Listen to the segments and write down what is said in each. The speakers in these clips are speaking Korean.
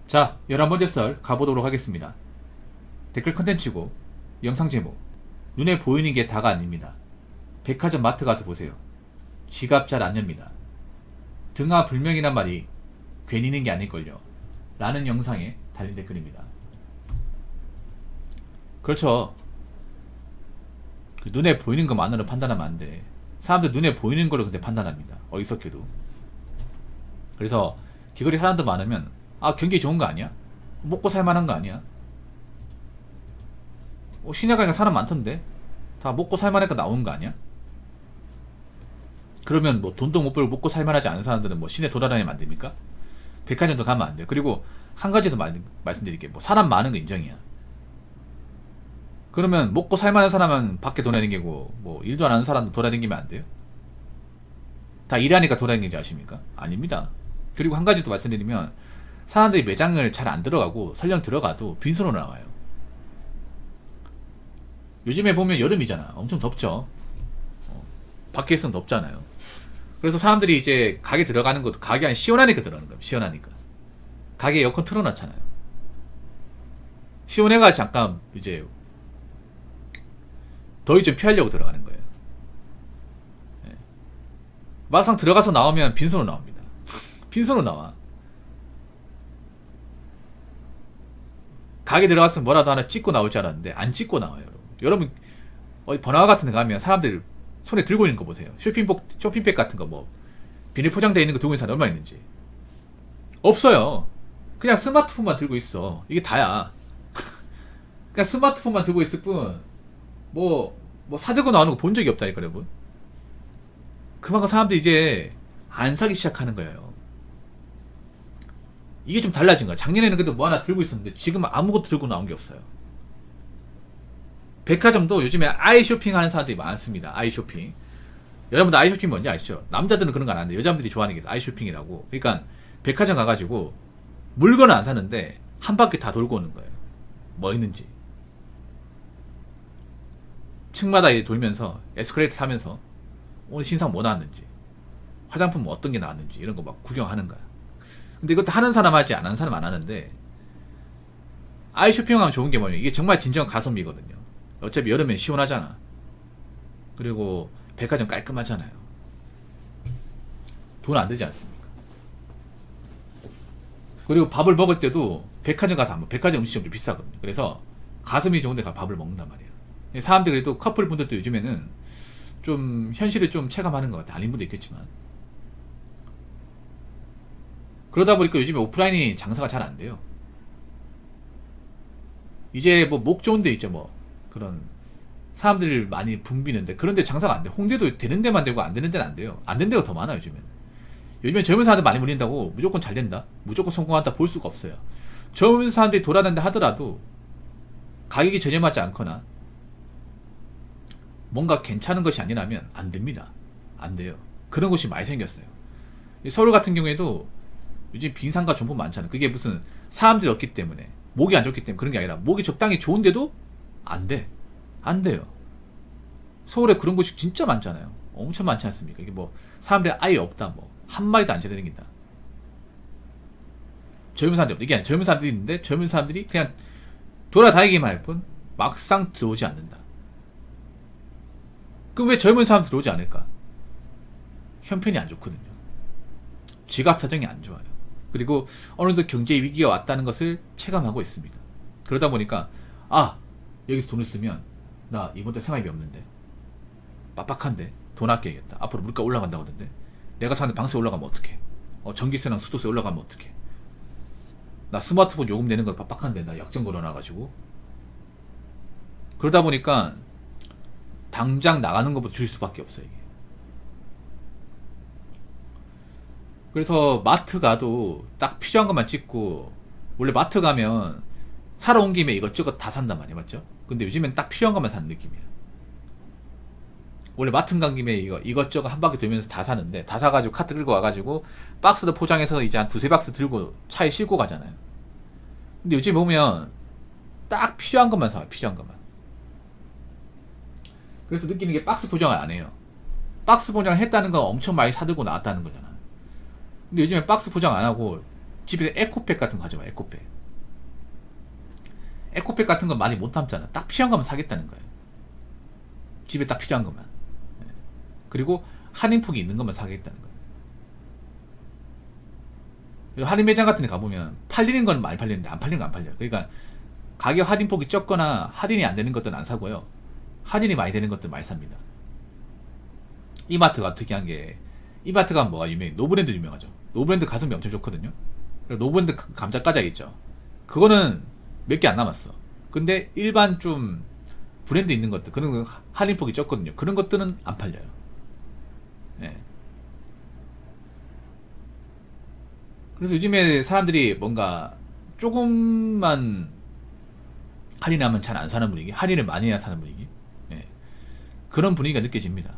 자, 11번째 썰 가보도록 하겠습니다. 댓글 컨텐츠고 영상 제목, 눈에 보이는 게 다가 아닙니다. 백화점 마트 가서 보세요. 지갑 잘 안 엽니다. 등하불명이란 말이 괜히 있는 게 아닐걸요 라는 영상에 달린 댓글입니다. 그렇죠. 그 눈에 보이는 것만으로 판단하면 안 돼. 사람들 눈에 보이는 걸로 근데 판단합니다. 어리석게도. 그래서 길거리 사람들 많으면 아, 경기 좋은 거 아니야? 먹고 살만한 거 아니야? 시내 가니까 사람 많던데 다 먹고 살만하니까 나오는 거 아니야? 그러면 뭐 돈도 못 벌고 먹고 살만하지 않은 사람들은 뭐 시내 돌아다니면 안 됩니까? 백화점도 가면 안 돼요. 그리고 한 가지 더 말씀드릴게요. 뭐 사람 많은 거 인정이야. 그러면 먹고 살만한 사람은 밖에 돌아다니고 뭐 일도 안 하는 사람도 돌아다니면 안 돼요? 다 일하니까 돌아다니는지 아십니까? 아닙니다. 그리고 한 가지 더 말씀드리면 사람들이 매장을 잘 안 들어가고 설령 들어가도 빈손으로 나와요. 요즘에 보면 여름이잖아. 엄청 덥죠. 밖에 있으면 덥잖아요. 그래서 사람들이 이제 가게 들어가는 것도 가게 안에 시원하니까 들어가는 거예요. 시원하니까. 가게 에어컨 틀어놨잖아요. 시원해가 잠깐 이제 더위 좀 피하려고 들어가는 거예요. 예. 막상 들어가서 나오면 빈손으로 나옵니다. 빈손으로 나와. 가게 들어갔으면 뭐라도 하나 찍고 나올 줄 알았는데 안 찍고 나와요. 여러분 어디 번화가 같은 데 가면 사람들 손에 들고 있는 거 보세요. 쇼핑백 같은 거 뭐 비닐 포장되어 있는 거 들고 있는 사람 얼마나 있는지. 없어요. 그냥 스마트폰만 들고 있어. 이게 다야. 그냥 스마트폰만 들고 있을 뿐 뭐 사들고 나오는 거 본 적이 없다니까 여러분. 그만큼 사람들이 이제 안 사기 시작하는 거예요. 이게 좀 달라진 거야. 작년에는 그래도 뭐 하나 들고 있었는데 지금 아무것도 들고 나온 게 없어요. 백화점도 요즘에 아이 쇼핑 하는 사람들이 많습니다. 아이 쇼핑. 여러분들 아이 쇼핑 뭔지 아시죠? 남자들은 그런 거 안 하는데 여자분들이 좋아하는 게 있어요. 아이 쇼핑이라고. 그러니까 백화점 가가지고 물건은 안 사는데 한 바퀴 다 돌고 오는 거예요. 뭐 있는지. 층마다 이제 돌면서 에스컬레이터 타면서 오늘 신상 뭐 나왔는지, 화장품 뭐 어떤 게 나왔는지 이런 거 막 구경하는 거야. 근데 이것도 하는 사람 하지 안 하는 사람 안 하는데 아이 쇼핑하면 좋은 게 뭐냐면 이게 정말 진정한 가성비거든요. 어차피 여름엔 시원하잖아. 그리고 백화점 깔끔하잖아요. 돈 안 들지 않습니까? 그리고 밥을 먹을 때도 백화점 가서 한번 백화점 음식이 좀 비싸거든요. 그래서 가성비 좋은 데 가서 밥을 먹는단 말이에요. 사람들이 그래도 커플 분들도 요즘에는 좀 현실을 좀 체감하는 것 같아요. 아닌 분도 있겠지만. 그러다 보니까 요즘에 오프라인이 장사가 잘 안 돼요. 이제 뭐 목 좋은 데 있죠. 뭐 그런 사람들 많이 붐비는데 그런데 장사가 안 돼. 홍대도 되는 데만 되고 안 되는 데는 안 돼요. 안 되는 데가 더 많아요. 요즘엔 젊은 사람들 많이 몰린다고 무조건 잘 된다, 무조건 성공한다 볼 수가 없어요. 젊은 사람들이 돌아다닌다 하더라도 가격이 전혀 맞지 않거나 뭔가 괜찮은 것이 아니라면 안 됩니다. 안 돼요. 그런 곳이 많이 생겼어요. 서울 같은 경우에도 요즘 빙상가 점포 많잖아요. 그게 무슨 사람들이 없기 때문에, 목이 안 좋기 때문에 그런 게 아니라 목이 적당히 좋은데도 안 돼. 안 돼요. 서울에 그런 곳이 진짜 많잖아요. 엄청 많지 않습니까? 이게 뭐 사람들이 아예 없다, 뭐 한마디도 안 지나다닌다. 젊은 사람들이 없다. 이게 아니라 젊은 사람들이 있는데 젊은 사람들이 그냥 돌아다니기만 할 뿐 막상 들어오지 않는다. 그럼 왜 젊은 사람 들어오지 않을까? 형편이 안 좋거든요. 지갑 사정이 안 좋아요. 그리고 어느 정도 경제 위기가 왔다는 것을 체감하고 있습니다. 그러다 보니까 아, 여기서 돈을 쓰면 나 이번 달 생활비 없는데, 빡빡한데 돈 아껴야겠다. 앞으로 물가 올라간다고 하던데 내가 사는 방세 올라가면 어떡해? 전기세랑 수도세 올라가면 어떡해? 나 스마트폰 요금 내는 거 빡빡한데 나 약정 걸어놔가지고. 그러다 보니까 당장 나가는 것부터 줄일 수밖에 없어요. 이게. 그래서 마트 가도 딱 필요한 것만 찍고, 원래 마트 가면 사러 온 김에 이것저것 다 산단 말이야, 맞죠? 근데 요즘엔 딱 필요한 것만 사는 느낌이야. 원래 마트 간 김에 이것저것 한 바퀴 돌면서 다 사는데, 다 사가지고 카트 끌고 와가지고 박스도 포장해서 이제 한 두세 박스 들고 차에 싣고 가잖아요. 근데 요즘 보면 딱 필요한 것만 사요. 필요한 것만. 그래서 느끼는 게 박스 포장을 안 해요. 박스 포장을 했다는 건 엄청 많이 사들고 나왔다는 거잖아. 근데 요즘에 박스 포장 안 하고 집에서 에코백 같은 거 가져와. 에코백. 에코백 같은 건 많이 못 담잖아. 딱 필요한 것만 사겠다는 거예요. 집에 딱 필요한 것만. 그리고 할인폭이 있는 것만 사겠다는 거예요. 할인 매장 같은 데 가보면 팔리는 건 많이 팔리는데 안 팔리는 건 안 팔려요. 그러니까 가격 할인폭이 적거나 할인이 안 되는 것들은 안 사고요. 할인이 많이 되는 것들 많이 삽니다. 이마트가 특이한 게, 이마트가 뭐가 유명해? 노브랜드 유명하죠. 노브랜드 가성비 엄청 좋거든요. 노브랜드 감자 과자 있죠. 그거는 몇 개 안 남았어. 근데 일반 좀 브랜드 있는 것들, 그런 거 할인폭이 적거든요. 그런 것들은 안 팔려요. 예. 그래서 요즘에 사람들이 뭔가 조금만 할인하면 잘 안 사는 분위기, 할인을 많이 해야 사는 분위기, 예. 그런 분위기가 느껴집니다.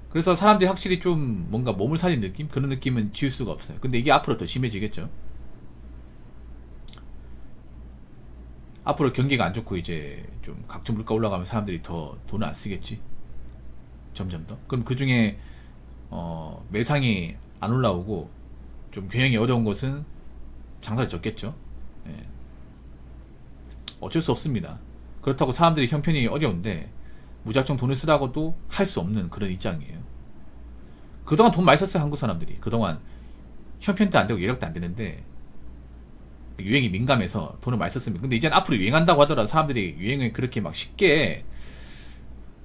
그래서 사람들이 확실히 좀 뭔가 몸을 살린 느낌? 그런 느낌은 지울 수가 없어요. 근데 이게 앞으로 더 심해지겠죠. 앞으로 경기가 안 좋고 이제 좀 각종 물가 올라가면 사람들이 더 돈을 안 쓰겠지. 점점 더. 그럼 그 중에 매상이 안 올라오고 좀 경영이 어려운 것은 장사가 적겠죠. 예. 어쩔 수 없습니다. 그렇다고 사람들이 형편이 어려운데 무작정 돈을 쓰라고도 할 수 없는 그런 입장이에요. 그동안 돈 많이 썼어요. 한국 사람들이. 그동안 형편도 안 되고 예력도 안 되는데 유행이 민감해서 돈을 많이 썼습니다. 근데 이제는 앞으로 유행한다고 하더라도 사람들이 유행을 그렇게 막 쉽게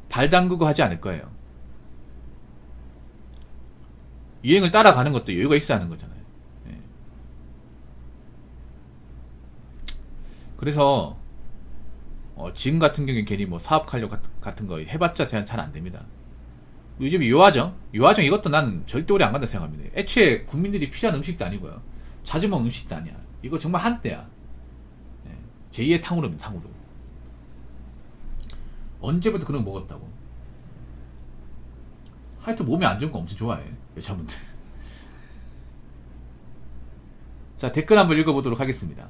발 담그고 하지 않을 거예요. 유행을 따라가는 것도 여유가 있어야 하는 거잖아요. 예. 그래서 지금 같은 경우에 괜히 뭐 사업 관료 같은 거 해봤자 잘 안 됩니다. 요즘 유화정 이것도 나는 절대 오래 안 간다 생각합니다. 애초에 국민들이 필요한 음식도 아니고요. 자주 먹는 음식도 아니야. 이거 정말 한때야. 예. 제2의 탕후루입니다. 탕후루. 언제부터 그런 거 먹었다고. 하여튼 몸에 안 좋은 거 엄청 좋아해. 여자분들. 자, 댓글 한번 읽어보도록 하겠습니다.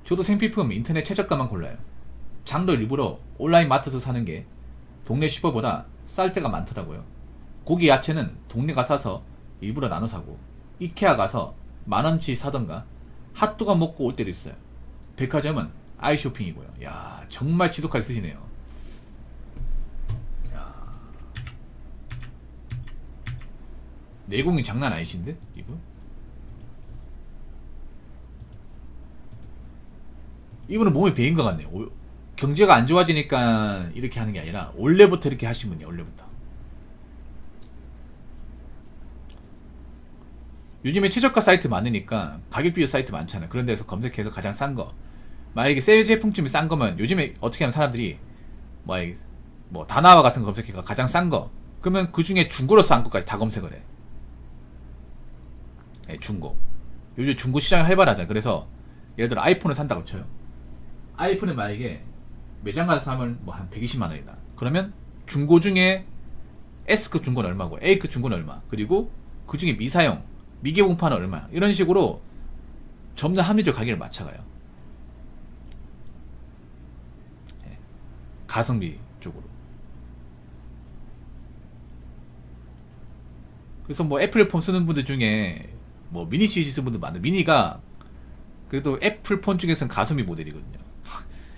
저도 생필품 인터넷 최저가만 골라요. 장도 일부러 온라인 마트에서 사는 게 동네 슈퍼보다 쌀 때가 많더라고요. 고기 야채는 동네 가 사서 일부러 나눠 사고, 이케아 가서 만원치 사던가 핫도그 먹고 올 때도 있어요. 백화점은 아이쇼핑이고요. 야, 정말 지독하게 쓰시네요. 야, 내공이 장난 아니신데 이분? 이분은 몸에 배인 것 같네요. 경제가 안 좋아지니까 이렇게 하는 게 아니라 원래부터 이렇게 하신 분이에요. 원래부터. 요즘에 최저가 사이트 많으니까 가격 비교 사이트 많잖아요. 그런 데서 검색해서 가장 싼 거. 만약에 새 제품쯤이 싼 거면 요즘에 어떻게 하면 사람들이 뭐 다나와 같은 거 검색해서 가장 싼 거. 그러면 그 중에 중고로 싼 것까지 다 검색을 해. 네, 중고. 요즘 중고 시장이 활발하잖아요. 그래서 예를 들어 아이폰을 산다고 쳐요. 아이폰을 만약에 매장 가서 사면 뭐 한 120만 원이다. 그러면 중고 중에 S급 중고는 얼마고 A급 중고는 얼마, 그리고 그 중에 미사용 미개봉판은 얼마, 이런 식으로 점점 합리적 가격을 맞춰가요. 네. 가성비 쪽으로. 그래서 뭐 애플폰 쓰는 분들 중에 뭐 미니 시리즈 쓰는 분들 많아요. 미니가 그래도 애플폰 중에서는 가성비 모델이거든요.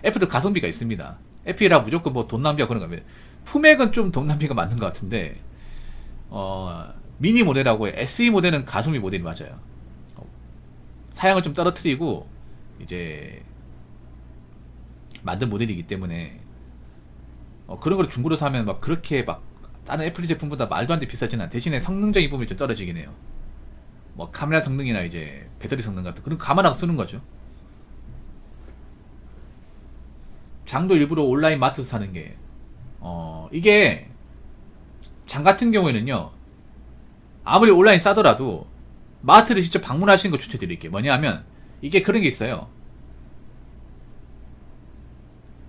애플도 가성비가 있습니다. 애플이라 무조건 뭐 돈 낭비하고 그런 거면 품액은 좀 돈 낭비가 맞는 것 같은데 미니 모델하고 SE 모델은 가성비 모델이 맞아요. 사양을 좀 떨어뜨리고 이제 만든 모델이기 때문에 그런 걸 중고로 사면 막 그렇게 막 다른 애플 제품보다 말도 안 돼 비싸진 않아. 대신에 성능적인 부분이 좀 떨어지긴 해요. 뭐 카메라 성능이나 이제 배터리 성능 같은 그런 거 감안하고 쓰는 거죠. 장도 일부러 온라인 마트에서 사는 게 이게 장 같은 경우에는요, 아무리 온라인 싸더라도 마트를 직접 방문하시는 거 추천드릴게요. 뭐냐면 이게 그런 게 있어요.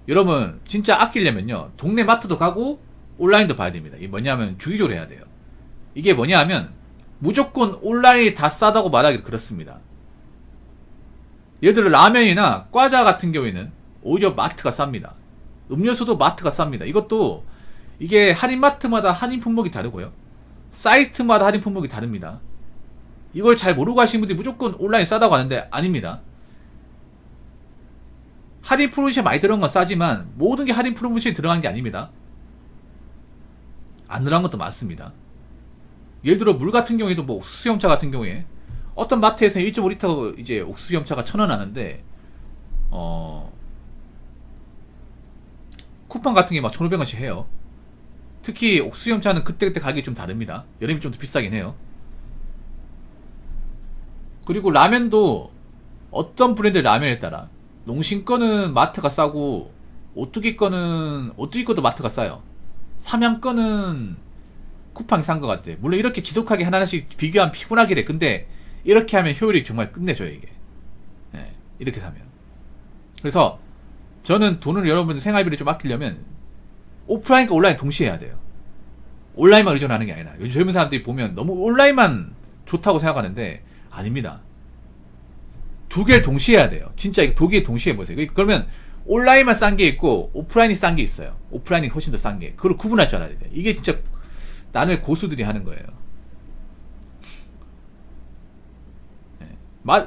여러분 진짜 아끼려면요, 동네 마트도 가고 온라인도 봐야 됩니다. 이게 뭐냐면 주의적으로 해야 돼요. 이게 뭐냐면 무조건 온라인이 다 싸다고 말하기 그렇습니다. 예를 들어 라면이나 과자 같은 경우에는 오히려 마트가 쌉니다. 음료수도 마트가 쌉니다. 이것도 이게 할인마트마다 할인 품목이 다르고요, 사이트마다 할인 품목이 다릅니다. 이걸 잘 모르고 하시는 분들이 무조건 온라인 싸다고 하는데 아닙니다. 할인 프로모션이 많이 들어간 건 싸지만 모든 게 할인 프로모션이 들어간 게 아닙니다. 안 들어간 것도 많습니다. 예를 들어 물 같은 경우에도 뭐 옥수수염차 같은 경우에 어떤 마트에서는 1.5리터 이제 옥수수염차가 1,000원 하는데 쿠팡 같은 게 막 1,500원씩 해요. 특히 옥수수염차는 그때그때 가격이 좀 다릅니다. 여름이 좀 더 비싸긴 해요. 그리고 라면도 어떤 브랜드 라면에 따라 농심 거는 마트가 싸고 오뚜기 것도 마트가 싸요. 삼양 거는 쿠팡이 싼 것 같아. 물론 이렇게 지독하게 하나씩 비교하면 피곤하긴 해. 근데 이렇게 하면 효율이 정말 끝내줘요 이게. 네, 이렇게 사면. 그래서 저는 돈을 여러분들 생활비를 좀 아끼려면 오프라인과 온라인 동시에 해야 돼요. 온라인만 의존하는 게 아니라 요즘 젊은 사람들이 보면 너무 온라인만 좋다고 생각하는데 아닙니다. 두 개를 동시에 해야 돼요. 진짜 두 개 동시에 해보세요. 그러면 온라인만 싼 게 있고 오프라인이 싼 게 있어요. 오프라인이 훨씬 더 싼 게. 그걸 구분할 줄 알아야 돼. 이게 진짜 나는 고수들이 하는 거예요.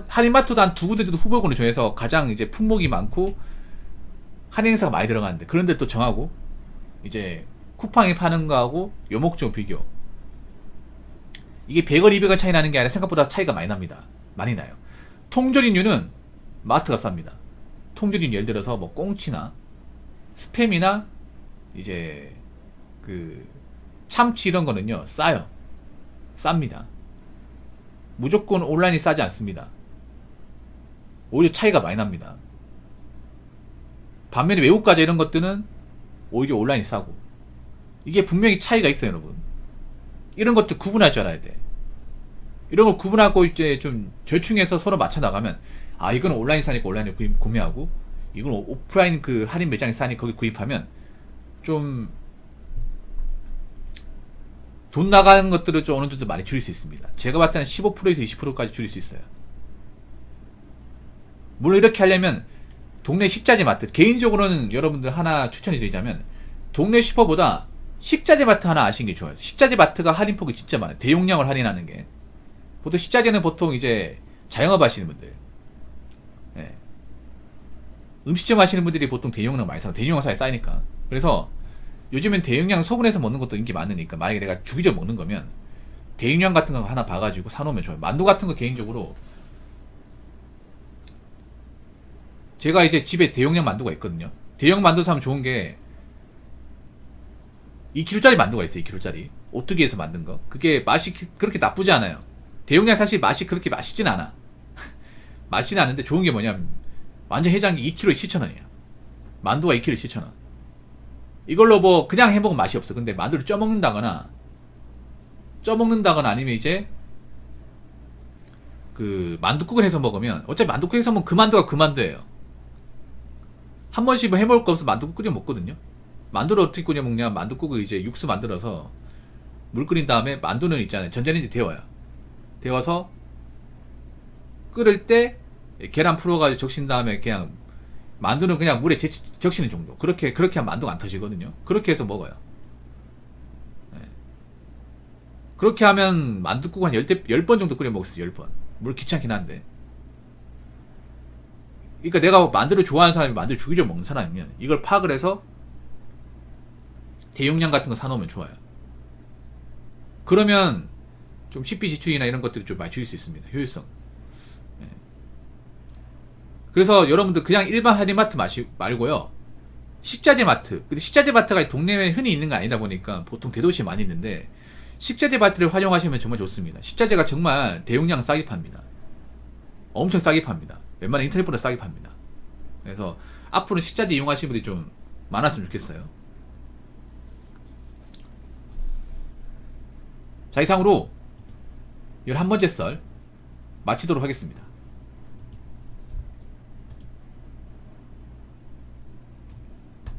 할인마트도 한 두 군데 정도 후보군을 정해서 가장 이제 품목이 많고 할인 행사가 많이 들어가는데 그런데 또 정하고 이제 쿠팡이 파는 거하고 요목조 비교. 이게 100원 200원 차이 나는 게 아니라 생각보다 차이가 많이 납니다. 많이 나요. 통조림류는 마트가 쌉니다. 통조림 예를 들어서 뭐 꽁치나 스팸이나 이제 그 참치 이런 거는요 싸요. 쌉니다. 무조건 온라인이 싸지 않습니다. 오히려 차이가 많이 납니다. 반면에 외국과자 이런 것들은 오히려 온라인이 싸고. 이게 분명히 차이가 있어요 여러분. 이런 것도 구분할 줄 알아야 돼. 이런 걸 구분하고 이제 좀 절충해서 서로 맞춰 나가면 아 이건 온라인 싸니까 온라인에 구매하고 이건 오프라인 그 할인 매장에 싸니 거기 구입하면 좀 돈 나가는 것들을 좀 어느 정도 많이 줄일 수 있습니다. 제가 봤을 때는 15%에서 20%까지 줄일 수 있어요. 물론 이렇게 하려면 동네 식자재 마트, 개인적으로는 여러분들 하나 추천해 드리자면 동네 슈퍼보다 식자재 마트 하나 아시는 게 좋아요. 식자재 마트가 할인폭이 진짜 많아요. 대용량을 할인하는 게. 보통 식자재는 보통 이제 자영업 하시는 분들, 네. 음식점 하시는 분들이 보통 대용량 많이 사요. 대용량 사에 쌓이니까. 그래서 요즘엔 대용량 소분해서 먹는 것도 인기 많으니까 만약에 내가 주기적으로 먹는 거면 대용량 같은 거 하나 봐가지고 사놓으면 좋아요. 만두 같은 거 개인적으로 제가 이제 집에 대용량 만두가 있거든요. 대용 만두 사면 좋은 게 2kg짜리 만두가 있어요. 2kg짜리 오뚜기에서 만든 거. 그게 맛이 그렇게 나쁘지 않아요. 대용량 사실 맛이 그렇게 맛있진 않아. 맛있진 않은데 좋은 게 뭐냐면 완전 해장기 2kg에 7,000원이야. 만두가 2kg에 7,000원. 이걸로 뭐 그냥 해먹으면 맛이 없어. 근데 만두를 쪄먹는다거나 아니면 이제 그 만두국을 해서 먹으면 어차피 만두국 해서 먹으면 그 만두가 그 만두예요. 한 번씩 뭐 해먹을 거 없어서 만두국 끓여 먹거든요. 만두를 어떻게 끓여 먹냐? 만두국을 이제 육수 만들어서 물 끓인 다음에 만두는 있잖아요. 전자레인지 데워요. 데워서 끓을 때 계란 풀어가지고 적신 다음에 그냥 만두는 그냥 물에 적시는 정도. 그렇게 하면 만두가 안 터지거든요. 그렇게 해서 먹어요. 네. 그렇게 하면 만두국 한 10번 정도 끓여 먹었어요. 10번. 물론 귀찮긴 한데. 그러니까 내가 만두를 좋아하는 사람이 만두를 주기적으로 먹는 사람이면 이걸 파악을 해서 대용량 같은 거 사놓으면 좋아요. 그러면 좀 식비 지출이나 이런 것들을 좀 많이 줄일 수 있습니다. 효율성. 네. 그래서 여러분들 그냥 일반 할인마트 말고요. 식자재 마트. 근데 식자재 마트가 동네에 흔히 있는 거 아니다 보니까 보통 대도시에 많이 있는데 식자재 마트를 활용하시면 정말 좋습니다. 식자재가 정말 대용량 싸게 팝니다. 엄청 싸게 팝니다. 웬만한 인터넷보다 싸게 팝니다. 그래서 앞으로 식자재 이용하시는 분들이 좀 많았으면 좋겠어요. 자, 이상으로 11번째 썰 마치도록 하겠습니다.